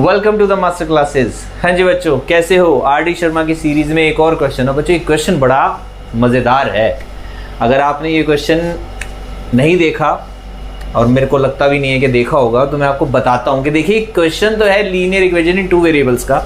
Welcome to the master classes. हाँ जी बच्चों, कैसे हो? आर.डी. शर्मा की सीरीज में एक और क्वेश्चन है बच्चों। ये क्वेश्चन बड़ा मज़ेदार है। अगर आपने ये क्वेश्चन नहीं देखा और मेरे को लगता भी नहीं है कि देखा होगा, तो मैं आपको बताता हूँ कि देखिए क्वेश्चन तो है linear equation in two variables का,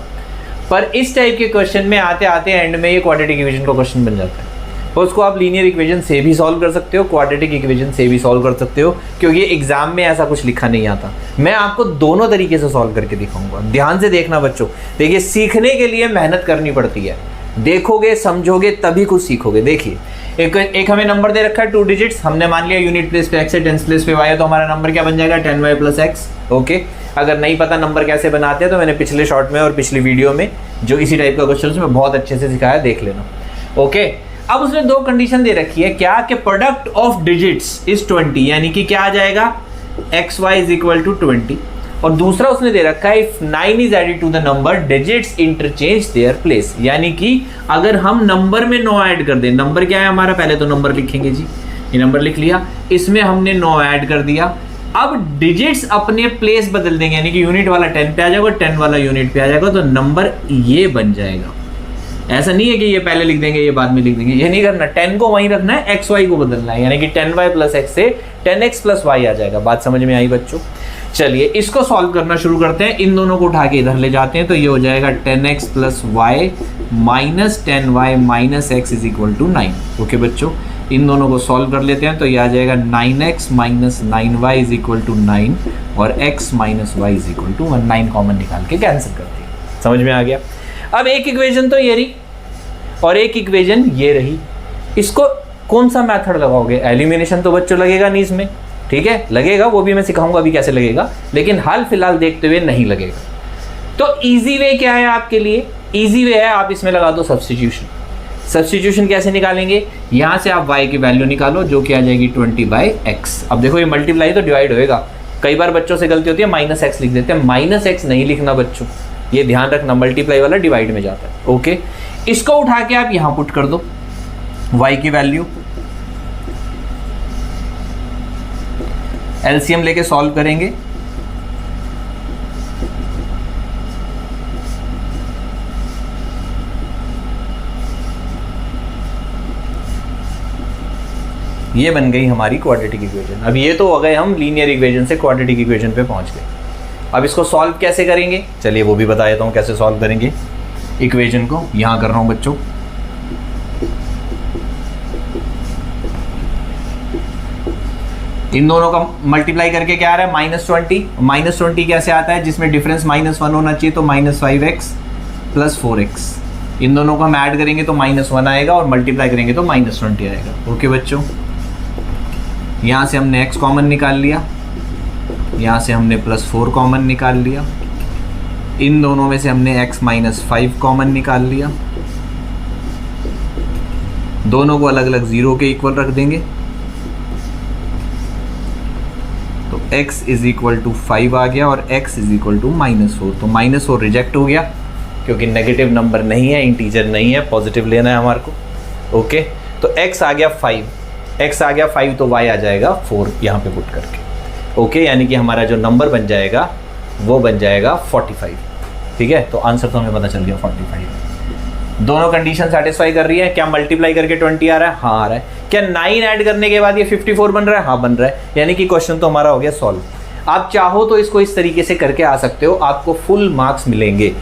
पर इस टाइप के क्वेश्चन में आते आते एंड में ये क्वाड्रेटिक इक्वेशन का क्वेश्चन बन जाता है। तो उसको आप लीनियर इक्वेशन से भी सॉल्व कर सकते हो, क्वाड्रेटिक इक्वेशन से भी सॉल्व कर सकते हो, क्योंकि एग्जाम में ऐसा कुछ लिखा नहीं आता। मैं आपको दोनों तरीके से सॉल्व करके दिखाऊंगा। ध्यान से देखना बच्चों। देखिए, सीखने के लिए मेहनत करनी पड़ती है। देखोगे, समझोगे, तभी कुछ सीखोगे। देखिए, एक हमें नंबर दे रखा है 2 डिजिट्स। हमने मान लिया यूनिट प्लेस पे x है, टेंस प्लेस पे y है, तो हमारा नंबर क्या बन जाएगा? 10y + x। ओके, अगर नहीं पता नंबर कैसे बनाते हैं तो मैंने पिछले शॉर्ट में और पिछली वीडियो में जो इसी टाइप का क्वेश्चन उसमें बहुत अच्छे से सिखाया, देख लेना। ओके, अब उसने 2 कंडीशन दे रखी है। क्या? कि प्रोडक्ट ऑफ डिजिट्स इज 20, यानी कि क्या आ जाएगा? xy = 20। और दूसरा उसने दे रखा है if 9 is added to the number digits interchange their places, यानी कि अगर हम नंबर में 9 ऐड कर दें। नंबर क्या है हमारा? पहले तो नंबर लिखेंगे जी, ये नंबर लिख लिया, इसमें हमने 9 ऐड कर दिया। अब डिजिट्स अपने प्लेस बदल देंगे, यानी कि यूनिट वाला 10 पे आ जाएगा, 10 वाला यूनिट पे आ जाएगा, तो नंबर ये बन जाएगा। ऐसा नहीं है कि ये पहले लिख देंगे ये बाद में लिख देंगे, ये नहीं करना। 10 को वहीं रखना है, xy को बदलना है, यानी कि 10y + x से 10x + y आ जाएगा। बात समझ में आई बच्चों? चलिए इसको सॉल्व करना शुरू करते हैं। इन दोनों को उठा के इधर ले जाते हैं, तो ये हो जाएगा 10x + y - 10y - x = 9। Okay बच्चों, इन दोनों को सॉल्व कर लेते हैं, तो ये आ जाएगा 9x - 9y = 9 और x - y = 1। 9 कॉमन निकाल के कैंसिल करते हैं। समझ में आ गया? अब एक इक्वेशन तो ये रही और एक इक्वेशन ये रही। इसको कौन सा मेथड लगाओगे? एलिमिनेशन तो बच्चों लगेगा नहीं इसमें, ठीक है? लगेगा, वो भी मैं सिखाऊंगा अभी कैसे लगेगा, लेकिन हाल फिलहाल देखते हुए नहीं लगेगा। तो इजी वे क्या है आपके लिए? इजी वे है, आप इसमें लगा दो सब्स्टिट्यूशन। सब्स्टिट्यूशन कैसे निकालेंगे? यहाँ से आप y की वैल्यू निकालो, जो कि आ जाएगी 20/x। अब देखो, ये मल्टीप्लाई तो डिवाइड होएगा। कई बार बच्चों से गलती होती है, -x लिख देते हैं। -x नहीं लिखना बच्चों, ये ध्यान रखना, मल्टीप्लाई वाला डिवाइड में जाता है। ओके, इसको उठा के आप यहां पुट कर दो y की वैल्यू। एलसीएम लेके सॉल्व करेंगे। ये बन गई हमारी क्वाड्रेटिक इक्वेशन। अब ये तो हो गए हम लीनियर इक्वेशन से क्वाड्रेटिक इक्वेशन पे पहुंच गए। अब इसको सॉल्व कैसे करेंगे? चलिए वो भी बता देता हूँ कैसे सॉल्व करेंगे इक्वेशन को। यहाँ कर रहा हूँ बच्चों, इन दोनों का मल्टीप्लाई करके क्या आ रहा है? -20। -20 कैसे आता है? जिसमें डिफरेंस -1 होना चाहिए, तो -5x + 4x। इन दोनों को हम ऐड करेंगे तो -1 आएगा और मल्टीप्लाई करेंगे तो -20 आएगा। ओके बच्चों, यहाँ से हमने x कॉमन निकाल लिया, यहाँ से हमने +4 कॉमन निकाल लिया, इन दोनों में से हमने x - 5 कॉमन निकाल लिया। दोनों को अलग अलग 0 के इक्वल रख देंगे, तो x = 5 आ गया और x = -4। तो -4 रिजेक्ट हो गया, क्योंकि नेगेटिव नंबर नहीं है, इंटीजर नहीं है, पॉजिटिव लेना है हमारे को। ओके, तो x आ गया 5, x आ गया 5, तो y आ जाएगा 4 यहाँ पे पुट करके। ओके, यानी कि हमारा जो नंबर बन जाएगा वो बन जाएगा 45। ठीक है, तो आंसर तो हमें पता चल गया 45। दोनों कंडीशन सेटिस्फाई कर रही है। क्या मल्टीप्लाई करके 20 आ रहा है? हाँ आ रहा है। क्या 9 ऐड करने के बाद ये 54 बन रहा है? हाँ बन रहा है। यानी कि क्वेश्चन तो हमारा हो गया सॉल्व। आप चाहो तो इसको इस तरीके से करके आ सकते हो, आपको फुल मार्क्स मिलेंगे।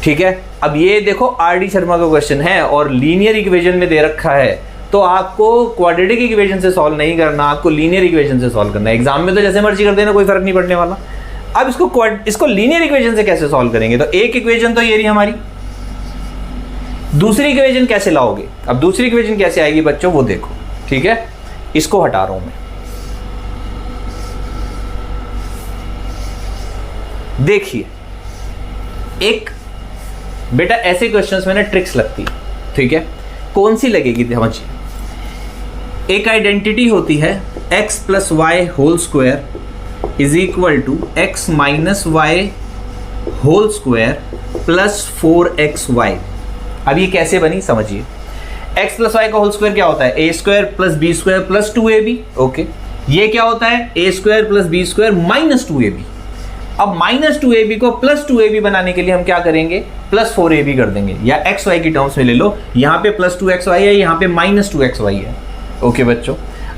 ठीक है, अब ये देखो आर.डी. शर्मा का क्वेश्चन है और लीनियर इक्वेशन में दे रखा है, तो आपको क्वाड्रेटिक इक्वेशन से सॉल्व नहीं करना, आपको लीनियर इक्वेशन से सॉल्व करना है। एग्जाम में तो जैसे मर्जी कर देना, कोई फर्क नहीं पड़ने वाला। अब इसको लीनियर इक्वेशन से कैसे सॉल्व करेंगे? तो एक इक्वेशन तो ये रही हमारी, दूसरी इक्वेशन कैसे लाओगे? अब दूसरी इक्वेशन कैसे आएगी बच्चों, वो देखो। ठीक है, इसको हटा रहा हूं मैं। देखिए, एक बेटा ऐसे क्वेश्चंस में ना ट्रिक्स लगती है। ठीक है, कौन सी लगेगी समझिए। एक आइडेंटिटी होती है x + y² = x - y² + 4xy। अब ये कैसे बनी समझिए। x + y का होल स्क्वायर क्या होता है? a² + b² + 2ab। ओके, ये क्या होता है? a² + b² - 2ab। अब -2ab को +2ab बनाने के लिए हम क्या करेंगे, +4ab कर देंगे, या xy की टर्म्स में ले लो, यहाँ पे +2xy है, यहाँ पे -2xy है। ओके बच्चों,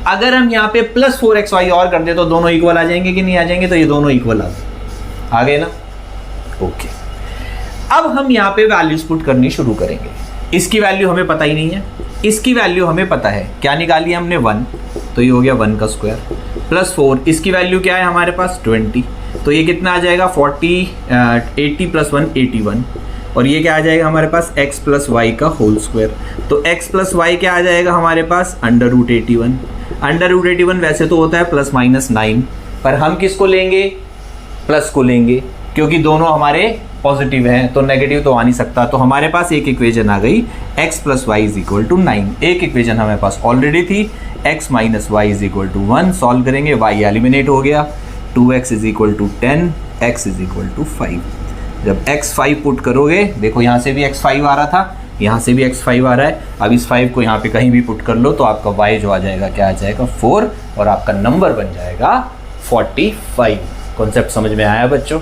अगर हम यहाँ पे +4xy और कर दे तो दोनों इक्वल आ जाएंगे कि नहीं आ जाएंगे, तो ये दोनों इक्वल आ गए ना। ओके, अब हम यहाँ पे वैल्यूज पुट करनी शुरू करेंगे। इसकी वैल्यू हमें पता ही नहीं है, इसकी वैल्यू हमें पता है, क्या निकाली हमने 1, तो ये हो गया 1 का स्क्वायर, +4 इसकी वैल्यू क्या है हमारे पास 20, तो ये कितना आ जाएगा 80 + 1 81, और ये क्या आ जाएगा हमारे पास x + y का होल स्क्वायर, तो x + y क्या आ जाएगा हमारे पास √81। √81 वैसे तो होता है ±9, पर हम किसको लेंगे, प्लस को लेंगे, क्योंकि दोनों हमारे पॉजिटिव हैं तो नेगेटिव तो आ नहीं सकता। तो हमारे पास एक इक्वेशन आ गई x + y = 9। एक इक्वेशन हमारे पास ऑलरेडी थी x - y = 1, सॉल्व करेंगे y एलिमिनेट हो गया, 2x = 10, x = 5। जब x 5 पुट करोगे, देखो यहाँ से भी x 5 आ रहा था, यहाँ से भी x 5 आ रहा है, अब इस 5 को यहाँ पे कहीं भी पुट कर लो तो आपका y जो आ जाएगा क्या आ जाएगा 4, और आपका नंबर बन जाएगा 45। कॉन्सेप्ट समझ में आया बच्चों?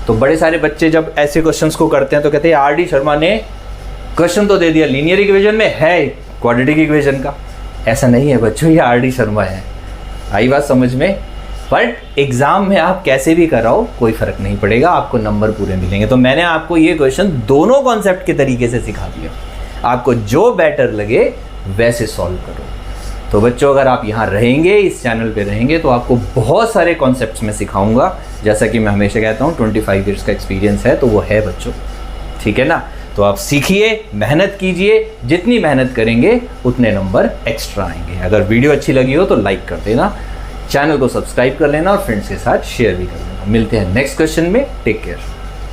तो बड़े सारे बच्चे जब ऐसे क्वेश्चंस को करते हैं तो कहते हैं आर.डी. शर्मा ने क्वेश्चन तो दे दिया, लीनियर इक्वेशन में है क्वाड्रेटिक इक्वेशन का। ऐसा नहीं है बच्चों, ये आर.डी. शर्मा है। आई बात समझ में? बट एग्जाम में आप कैसे भी कराओ कोई फर्क नहीं पड़ेगा, आपको नंबर पूरे मिलेंगे। तो मैंने आपको ये क्वेश्चन दोनों कॉन्सेप्ट के तरीके से सिखा दिया, आपको जो बेटर लगे वैसे सॉल्व करो। तो बच्चों अगर आप यहाँ रहेंगे, इस चैनल पे रहेंगे, तो आपको बहुत सारे कॉन्सेप्ट्स में सिखाऊंगा। जैसा कि मैं हमेशा कहता हूँ 25 ईयर्स का एक्सपीरियंस है, तो वो है बच्चों, ठीक है ना। तो आप सीखिए, मेहनत कीजिए, जितनी मेहनत करेंगे उतने नंबर एक्स्ट्रा आएंगे। अगर वीडियो अच्छी लगी हो तो लाइक कर देना, चैनल को सब्सक्राइब कर लेना और फ्रेंड्स के साथ शेयर भी कर लेना। मिलते हैं नेक्स्ट क्वेश्चन में, टेक केयर।